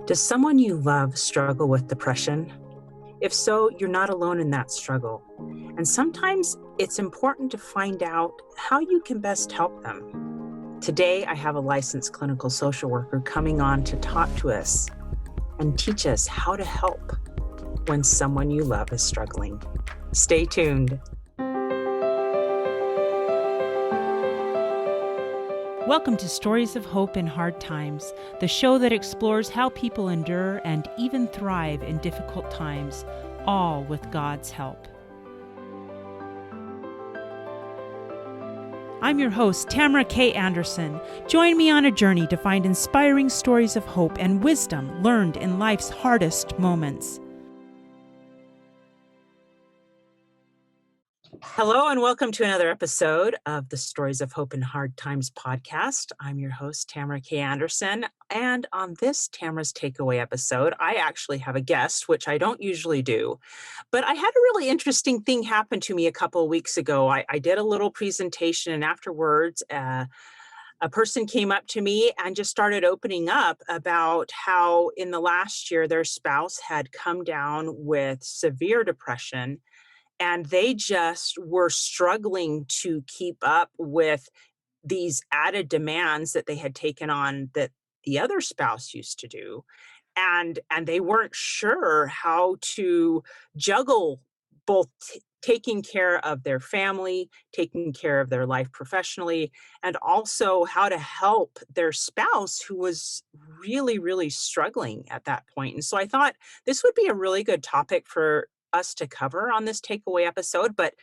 Does someone you love struggle with depression? If so, you're not alone in that struggle. And sometimes it's important to find out how you can best help them. Today, I have a licensed clinical social worker coming on to talk to us and teach us how to help when someone you love is struggling. Stay tuned. Welcome to Stories of Hope in Hard Times, the show that explores how people endure and even thrive in difficult times, all with God's help. I'm your host, Tamara K. Anderson. Join me on a journey to find inspiring stories of hope and wisdom learned in life's hardest moments. Hello, and welcome to another episode of the Stories of Hope in Hard Times podcast. I'm your host, Tamara K. Anderson, and on this Tamara's Takeaway episode, I actually have a guest, which I don't usually do, but I had a really interesting thing happen to me a couple of weeks ago. I did a little presentation, and afterwards, a person came up to me and just started opening up about how in the last year their spouse had come down with severe depression. And they just were struggling to keep up with these added demands that they had taken on that the other spouse used to do. And they weren't sure how to juggle both taking care of their family, taking care of their life professionally, and also how to help their spouse who was really, really struggling at that point. And so I thought this would be a really good topic for us to cover on this takeaway episode. But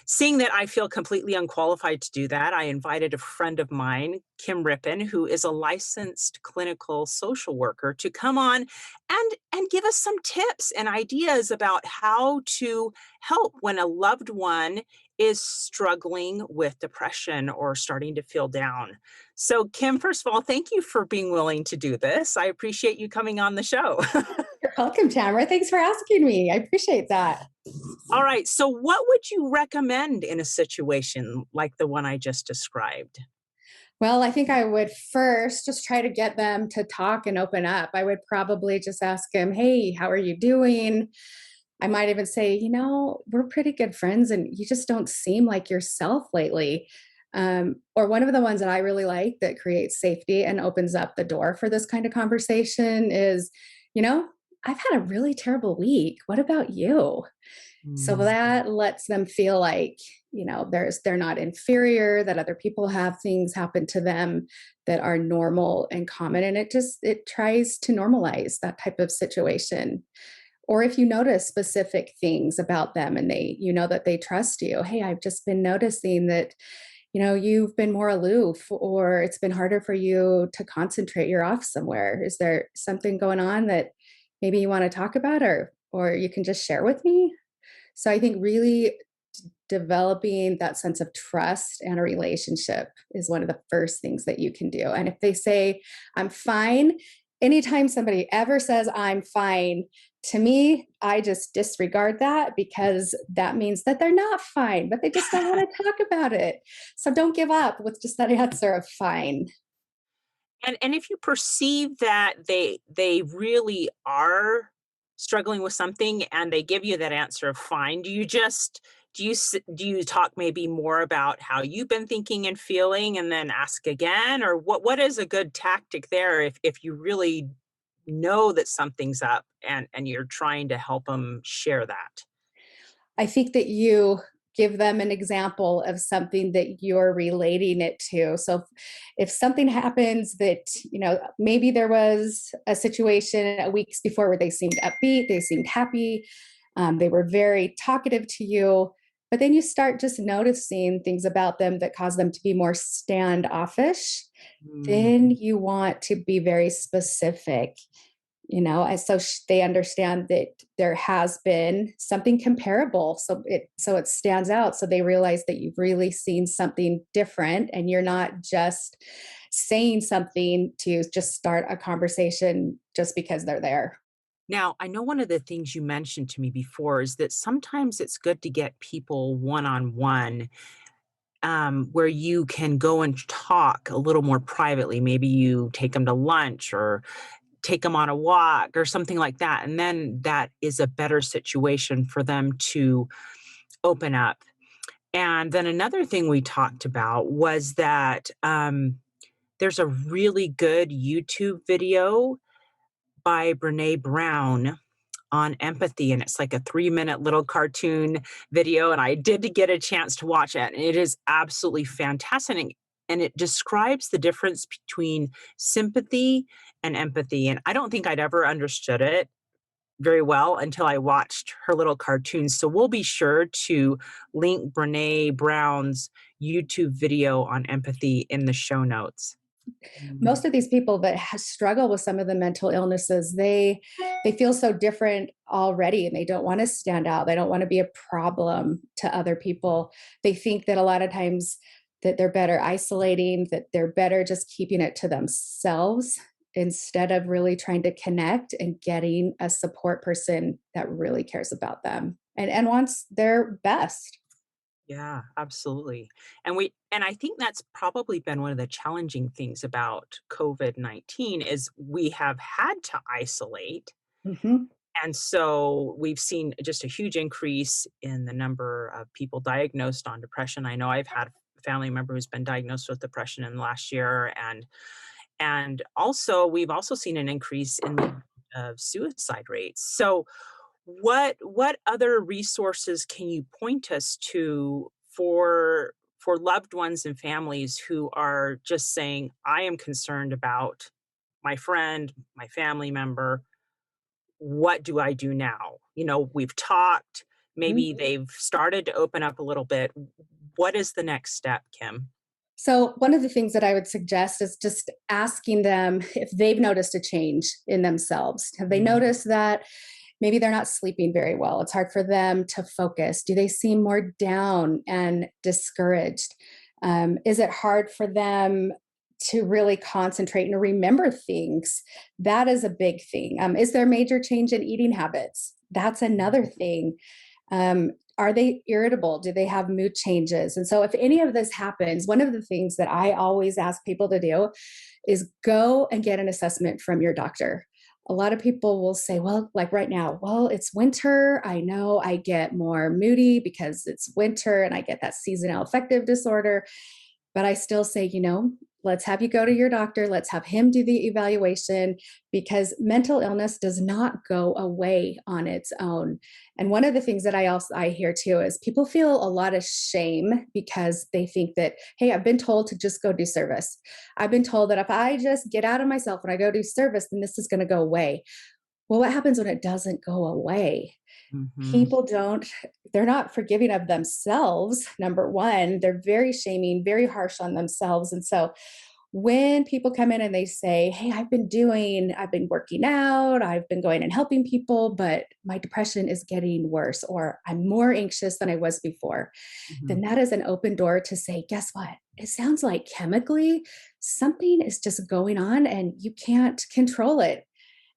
seeing that I feel completely unqualified to do that, I invited a friend of mine, Kim Rippon, who is a licensed clinical social worker, to come on and give us some tips and ideas about how to help when a loved one is struggling with depression or starting to feel down. So, Kim, first of all, thank you for being willing to do this. I appreciate you coming on the show. You're welcome, Tamara. Thanks for asking me. I appreciate that. All right. So what would you recommend in a situation like the one I just described? Well, I think I would first just try to get them to talk and open up. I would probably just ask them, hey, how are you doing? I might even say, we're pretty good friends and you just don't seem like yourself lately. Or one of the ones that I really like that creates safety and opens up the door for this kind of conversation is, I've had a really terrible week. What about you? So that lets them feel like, they're not inferior, that other people have things happen to them that are normal and common. And it tries to normalize that type of situation. Or if you notice specific things about them and that they trust you, hey, I've just been noticing that, you've been more aloof or it's been harder for you to concentrate. You're off somewhere. Is there something going on that maybe you want to talk about or you can just share with me? So I think really developing that sense of trust and a relationship is one of the first things that you can do. And if they say, I'm fine, anytime somebody ever says, I'm fine, to me, I just disregard that because that means that they're not fine, but they just don't want to talk about it. So don't give up with just that answer of fine. And if you perceive that they really are struggling with something and they give you that answer of fine, do you talk maybe more about how you've been thinking and feeling and then ask again? Or what is a good tactic there if you really know that something's up and you're trying to help them share that? I think that you give them an example of something that you're relating it to. So if something happens that, maybe there was a situation weeks before where they seemed upbeat, they seemed happy, they were very talkative to you, but then you start just noticing things about them that cause them to be more standoffish, then you want to be very specific. And so they understand that there has been something comparable. So it stands out. So they realize that you've really seen something different and you're not just saying something to just start a conversation just because they're there. Now, I know one of the things you mentioned to me before is that sometimes it's good to get people one-on-one, where you can go and talk a little more privately. Maybe you take them to lunch or take them on a walk or something like that. And then that is a better situation for them to open up. And then another thing we talked about was that there's a really good YouTube video by Brene Brown on empathy, and it's like a 3-minute little cartoon video, and I did get a chance to watch it, and it is absolutely fantastic, and it describes the difference between sympathy and empathy, and I don't think I'd ever understood it very well until I watched her little cartoons. So we'll be sure to link Brene Brown's YouTube video on empathy in the show notes. Most of these people that struggle with some of the mental illnesses, they feel so different already, and they don't want to stand out. They don't want to be a problem to other people. They think that a lot of times that they're better isolating, that they're better just keeping it to themselves instead of really trying to connect and getting a support person that really cares about them and wants their best. Yeah, absolutely. And I think that's probably been one of the challenging things about COVID-19 is we have had to isolate. Mhm. And so we've seen just a huge increase in the number of people diagnosed on depression. I know I've had a family member who's been diagnosed with depression in the last year, and also we've also seen an increase in the of suicide rates. So what other resources can you point us to for loved ones and families who are just saying, I am concerned about my friend, my family member, what do I do now? We've talked, maybe they've started to open up a little bit. What is the next step, Kim? So, one of the things that I would suggest is just asking them if they've noticed a change in themselves. Have they Mm, noticed that maybe they're not sleeping very well? It's hard for them to focus. Do they seem more down and discouraged? Is it hard for them to really concentrate and remember things? That is a big thing. Is there a major change in eating habits? That's another thing. Are they irritable? Do they have mood changes? And so, if any of this happens, one of the things that I always ask people to do is go and get an assessment from your doctor. A lot of people will say, well, like right now, well, it's winter. I know I get more moody because it's winter and I get that seasonal affective disorder. But I still say, let's have you go to your doctor. Let's have him do the evaluation because mental illness does not go away on its own. And one of the things that I hear too is people feel a lot of shame because they think that, hey, I've been told to just go do service. I've been told that if I just get out of myself and I go do service, then this is going to go away. Well, what happens when it doesn't go away? mhm, People they're not forgiving of themselves. Number one, they're very shaming, very harsh on themselves. And so when people come in and they say, hey, I've been working out, I've been going and helping people, but my depression is getting worse, or I'm more anxious than I was before, then mhm, that is an open door to say, guess what? It sounds like chemically something is just going on and you can't control it.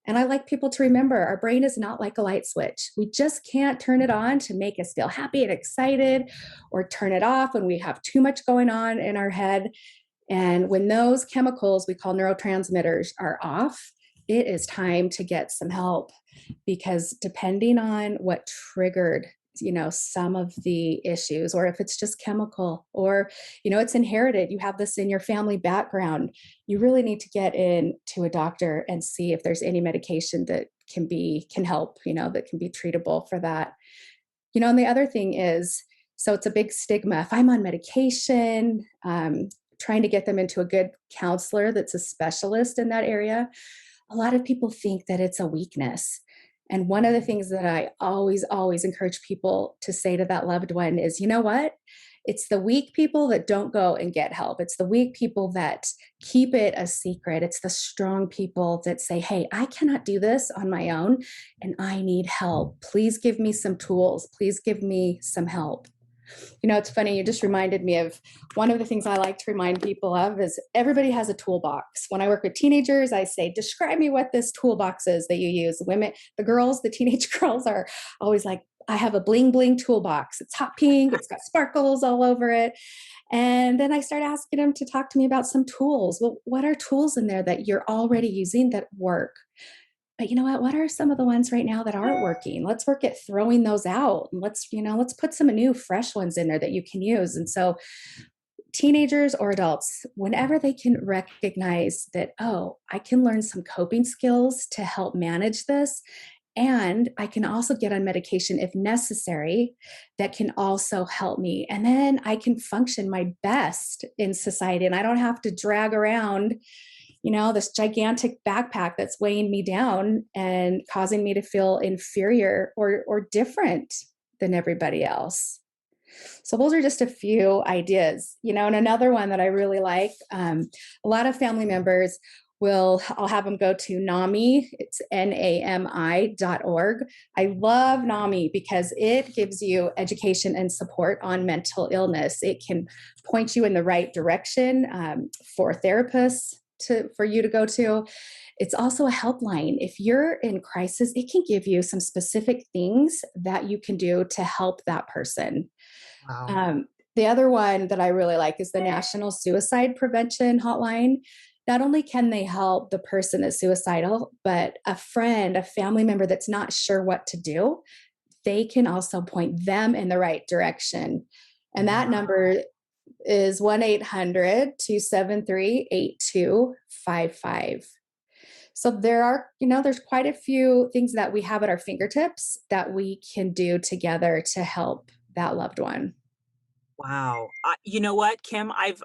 And I like people to remember our brain is not like a light switch. We just can't turn it on to make us feel happy and excited or turn it off when we have too much going on in our head. And when those chemicals we call neurotransmitters are off, it is time to get some help because depending on what triggered some of the issues, or if it's just chemical, or it's inherited, you have this in your family background, you really need to get in to a doctor and see if there's any medication that can help, that can be treatable for that. And the other thing is, so it's a big stigma. If I'm on medication, trying to get them into a good counselor that's a specialist in that area, a lot of people think that it's a weakness. And one of the things that I always, always encourage people to say to that loved one is, you know what? It's the weak people that don't go and get help. It's the weak people that keep it a secret. It's the strong people that say, hey, I cannot do this on my own and I need help. Please give me some tools. Please give me some help. It's funny, you just reminded me of one of the things I like to remind people of is everybody has a toolbox. When I work with teenagers, I say, describe me what this toolbox is that you use. Women, the girls, the teenage girls are always like, I have a bling bling toolbox. It's hot pink, it's got sparkles all over it. And then I start asking them to talk to me about some tools. Well, what are tools in there that you're already using that work? But you know what? What are some of the ones right now that aren't working? Let's work at throwing those out. And let's put some new fresh ones in there that you can use. And so teenagers or adults, whenever they can recognize that, oh, I can learn some coping skills to help manage this, and I can also get on medication if necessary, that can also help me. And then I can function my best in society. And I don't have to drag around, this gigantic backpack that's weighing me down and causing me to feel inferior or different than everybody else. So those are just a few ideas, and another one that I really like. A lot of family members I'll have them go to NAMI. It's NAMI.org. I love NAMI because it gives you education and support on mental illness. It can point you in the right direction for therapists for you to go to. It's also a helpline. If you're in crisis, it can give you some specific things that you can do to help that person. Wow. The other one that I really like is the National Suicide Prevention Hotline. Not only can they help the person that's suicidal, but a friend, a family member that's not sure what to do, they can also point them in the right direction. And that number is 1-800-273-8255. So there's quite a few things that we have at our fingertips that we can do together to help that loved one. Wow. You know what, Kim? I've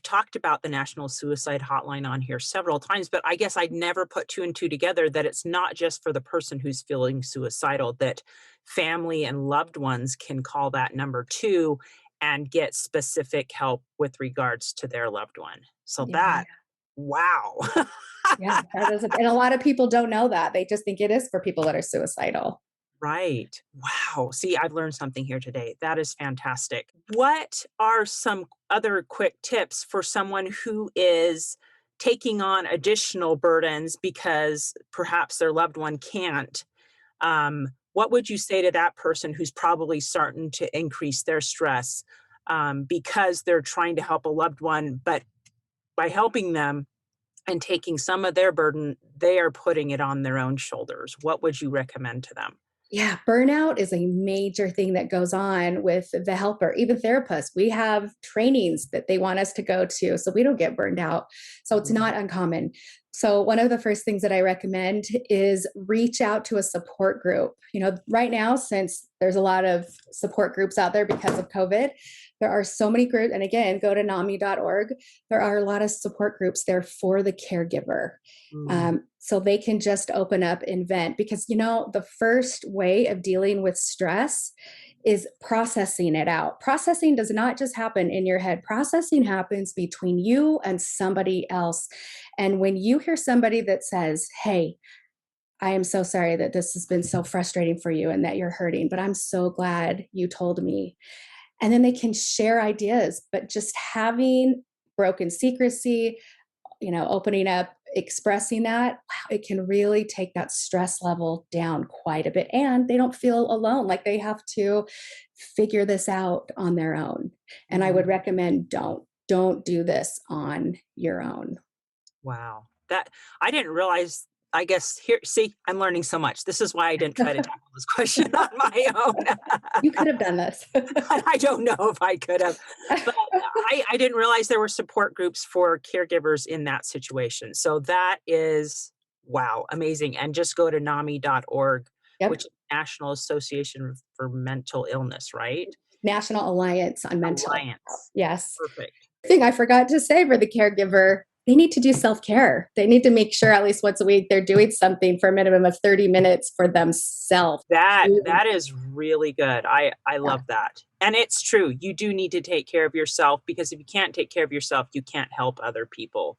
talked about the National Suicide Hotline on here several times, but I guess I'd never put two and two together that it's not just for the person who's feeling suicidal, that family and loved ones can call that number too and get specific help with regards to their loved one. So Yeah. wow. Yeah, that is, and a lot of people don't know that. They just think it is for people that are suicidal. Right. Wow. See, I've learned something here today. That is fantastic. What are some other quick tips for someone who is taking on additional burdens because perhaps their loved one can't? What would you say to that person who's probably starting to increase their stress because they're trying to help a loved one, but by helping them and taking some of their burden, they are putting it on their own shoulders? What would you recommend to them? Yeah, burnout is a major thing that goes on with the helper, even therapists. We have trainings that they want us to go to so we don't get burned out. So it's not uncommon. So one of the first things that I recommend is reach out to a support group. Right now, since there's a lot of support groups out there because of COVID, there are so many groups. And again, go to NAMI.org. There are a lot of support groups there for the caregiver. So they can just open up and vent, because the first way of dealing with stress is processing it out. Processing does not just happen in your head. Processing happens between you and somebody else. And when you hear somebody that says, hey, I am so sorry that this has been so frustrating for you and that you're hurting, but I'm so glad you told me. And then they can share ideas, but just having broken secrecy, opening up, expressing that, wow, it can really take that stress level down quite a bit. And they don't feel alone, like they have to figure this out on their own. And I would recommend don't do this on your own. Wow. That I didn't realize. I guess here, see, I'm learning so much. This is why I didn't try to tackle this question on my own. You could have done this. I don't know if I could have, but I didn't realize there were support groups for caregivers in that situation. So that is, wow, amazing. And just go to NAMI.org, Yep. which is National Association for Mental Illness, right? National Alliance on Mental Health. Alliance. Yes. Perfect. Thing I forgot to say for the caregiver, they need to do self-care. They need to make sure at least once a week they're doing something for a minimum of 30 minutes for themselves. That is really good. I love that. And it's true. You do need to take care of yourself, because if you can't take care of yourself, you can't help other people.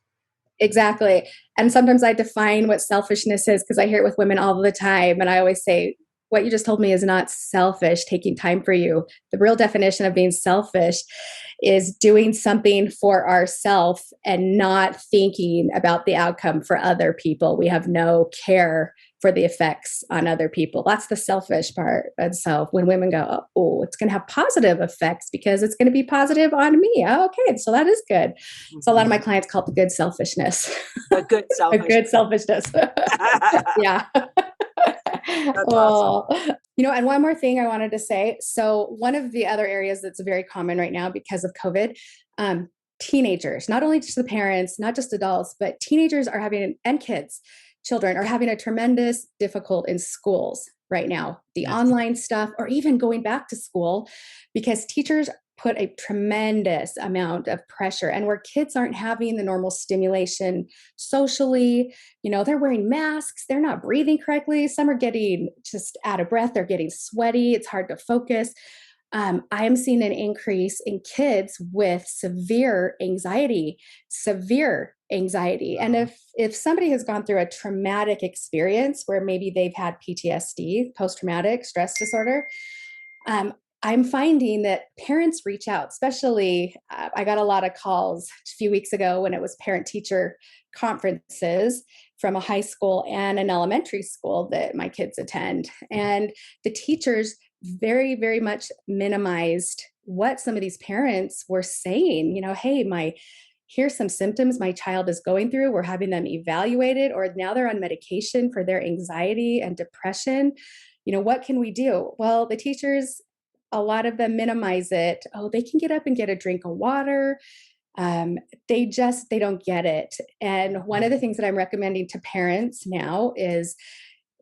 Exactly. And sometimes I define what selfishness is, because I hear it with women all the time. And I always say, what you just told me is not selfish, taking time for you. The real definition of being selfish is doing something for ourselves and not thinking about the outcome for other people. We have no care for the effects on other people. That's the selfish part. And so when women go, oh, it's going to have positive effects because it's going to be positive on me. Oh, okay, so that is good. So a lot of my Mhm. clients call it the good selfishness. The good A selfish. good selfishness. Yeah. That's awesome. Oh, and one more thing I wanted to say. So, one of the other areas that's very common right now because of COVID, um, teenagers, not only just the parents, not just adults, but teenagers are having, and kids, children are having a tremendous difficult in schools right now. The Yes. online stuff, or even going back to school, because teachers put a tremendous amount of pressure and where kids aren't having the normal stimulation socially, they're wearing masks, they're not breathing correctly, some are getting just out of breath, they're getting sweaty, it's hard to focus. I am seeing an increase in kids with severe anxiety. And if somebody has gone through a traumatic experience where maybe they've had PTSD, post traumatic stress disorder, um, I'm finding that parents reach out, especially I got a lot of calls a few weeks ago when it was parent teacher conferences from a high school and an elementary school that my kids attend. And the teachers very, very much minimized what some of these parents were saying. Hey, here's some symptoms my child is going through. We're having them evaluated, or now they're on medication for their anxiety and depression. What can we do? Well, the teachers, a lot of them minimize it. Oh, they can get up and get a drink of water. They don't get it. And one of the things that I'm recommending to parents now is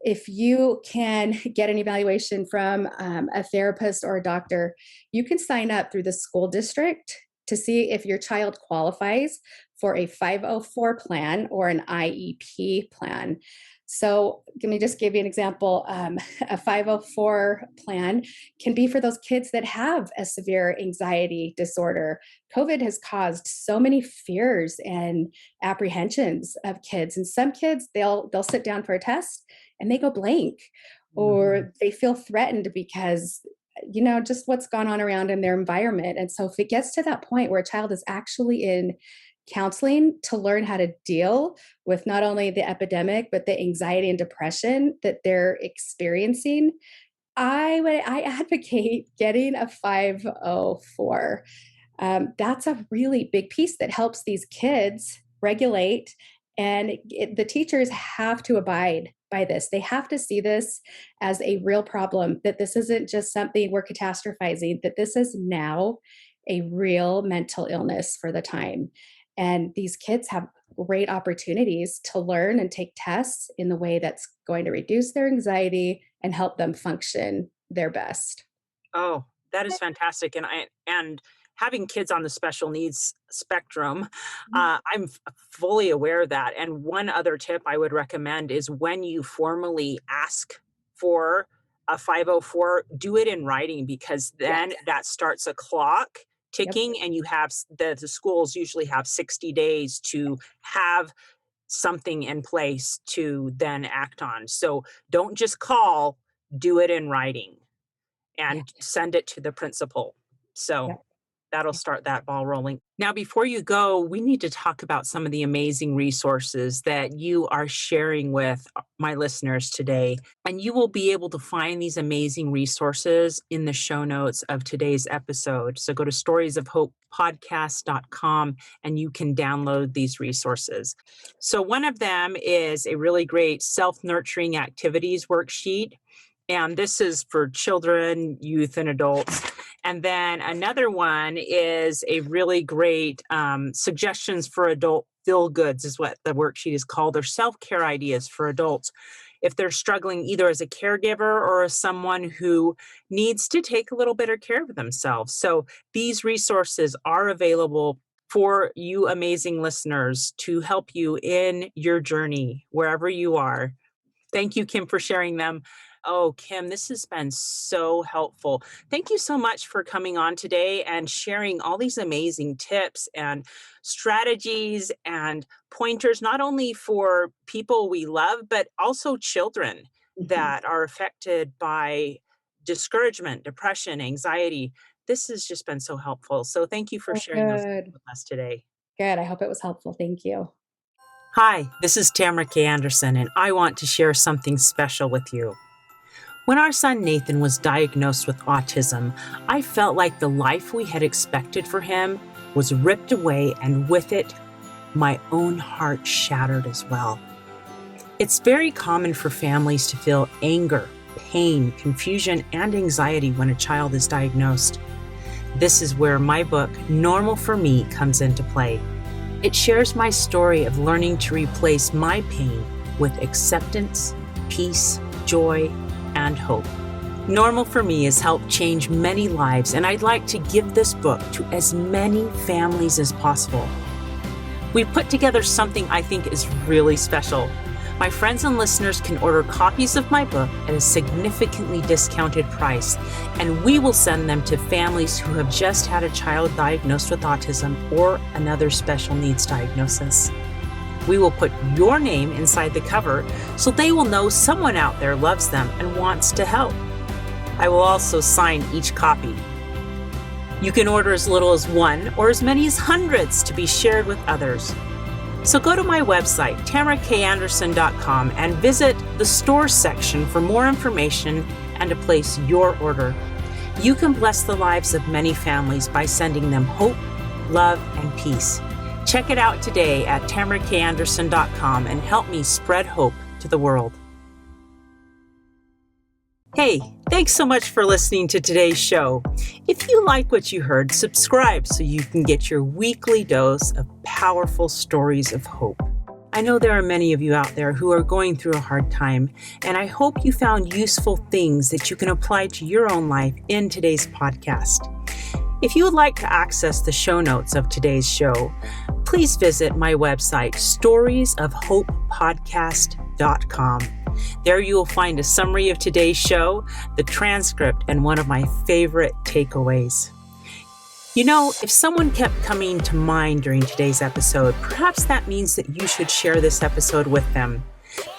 if you can get an evaluation from a therapist or a doctor, you can sign up through the school district to see if your child qualifies for a 504 plan or an IEP plan. So, let me just give you an example. A 504 plan can be for those kids that have a severe anxiety disorder. COVID has caused so many fears and apprehensions of kids, and some kids they'll sit down for a test and they go blank, Mhm. or they feel threatened because just what's gone on around in their environment. And so if it gets to that point where a child is actually in counseling to learn how to deal with not only the epidemic but the anxiety and depression that they're experiencing, I advocate getting a 504. That's a really big piece that helps these kids regulate. And the teachers have to abide by this. They have to see this as a real problem, that this isn't just something we're catastrophizing, that this is now a real mental illness for the time. And these kids have great opportunities to learn and take tests in the way that's going to reduce their anxiety and help them function their best. Oh, that is fantastic, and having kids on the special needs spectrum, I'm fully aware of that, and one other tip I would recommend is when you formally ask for a 504, do it in writing because Yes. then that starts a clock Yep. ticking, and you have the schools usually have 60 days to have something in place to then act on. So don't just call, do it in writing Yeah. and send it to the principal. So Yep. that'll start that ball rolling. Now, before you go, we need to talk about some of the amazing resources that you are sharing with my listeners today. And you will be able to find these amazing resources in the show notes of today's episode. So go to storiesofhopepodcast.com and you can download these resources. So one of them is a really great self-nurturing activities worksheet. And this is for children, youth, and adults. And then another one is a really great suggestions for adult feel goods, is what the worksheet is called. They're self care ideas for adults if they're struggling either as a caregiver or as someone who needs to take a little better care of themselves. So these resources are available for you, amazing listeners, to help you in your journey wherever you are. Thank you, Kim, for sharing them. Oh, Kim, this has been so helpful. Thank you so much for coming on today and sharing all these amazing tips and strategies and pointers, not only for people we love, but also children. Mhm. that are affected by discouragement, depression, anxiety. This has just been so helpful. So thank you for Oh, sharing those good. with us today. Good. I hope it was helpful. Thank you. Hi, this is Tamara K. Anderson, and I want to share something special with you. When our son Nathan was diagnosed with autism, I felt like the life we had expected for him was ripped away, and with it, my own heart shattered as well. It's very common for families to feel anger, pain, confusion, and anxiety when a child is diagnosed. This is where my book, Normal for Me, comes into play. It shares my story of learning to replace my pain with acceptance, peace, joy, and hope. Normal for Me has helped change many lives, and I'd like to give this book to as many families as possible. We've put together something I think is really special. My friends and listeners can order copies of my book at a significantly discounted price, and we will send them to families who have just had a child diagnosed with autism or another special needs diagnosis. We will put your name inside the cover so they will know someone out there loves them and wants to help. I will also sign each copy. You can order as little as one or as many as hundreds to be shared with others. So go to my website, tamarakanderson.com, and visit the store section for more information and to place your order. You can bless the lives of many families by sending them hope, love, and peace. Check it out today at tamarakanderson.com and help me spread hope to the world. Hey, thanks so much for listening to today's show. If you like what you heard, subscribe so you can get your weekly dose of powerful stories of hope. I know there are many of you out there who are going through a hard time, and I hope you found useful things that you can apply to your own life in today's podcast. If you would like to access the show notes of today's show, please visit my website, storiesofhopepodcast.com. There you will find a summary of today's show, the transcript, and one of my favorite takeaways. You know, if someone kept coming to mind during today's episode, perhaps that means that you should share this episode with them.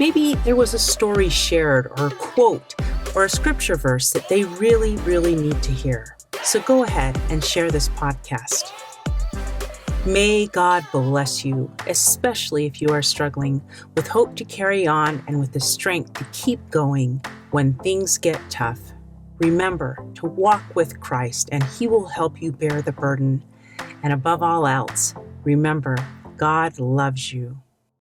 Maybe there was a story shared or a quote or a scripture verse that they really, really need to hear. So go ahead and share this podcast. May God bless you, especially if you are struggling, with hope to carry on and with the strength to keep going when things get tough. Remember to walk with Christ, and He will help you bear the burden. And above all else, remember, God loves you.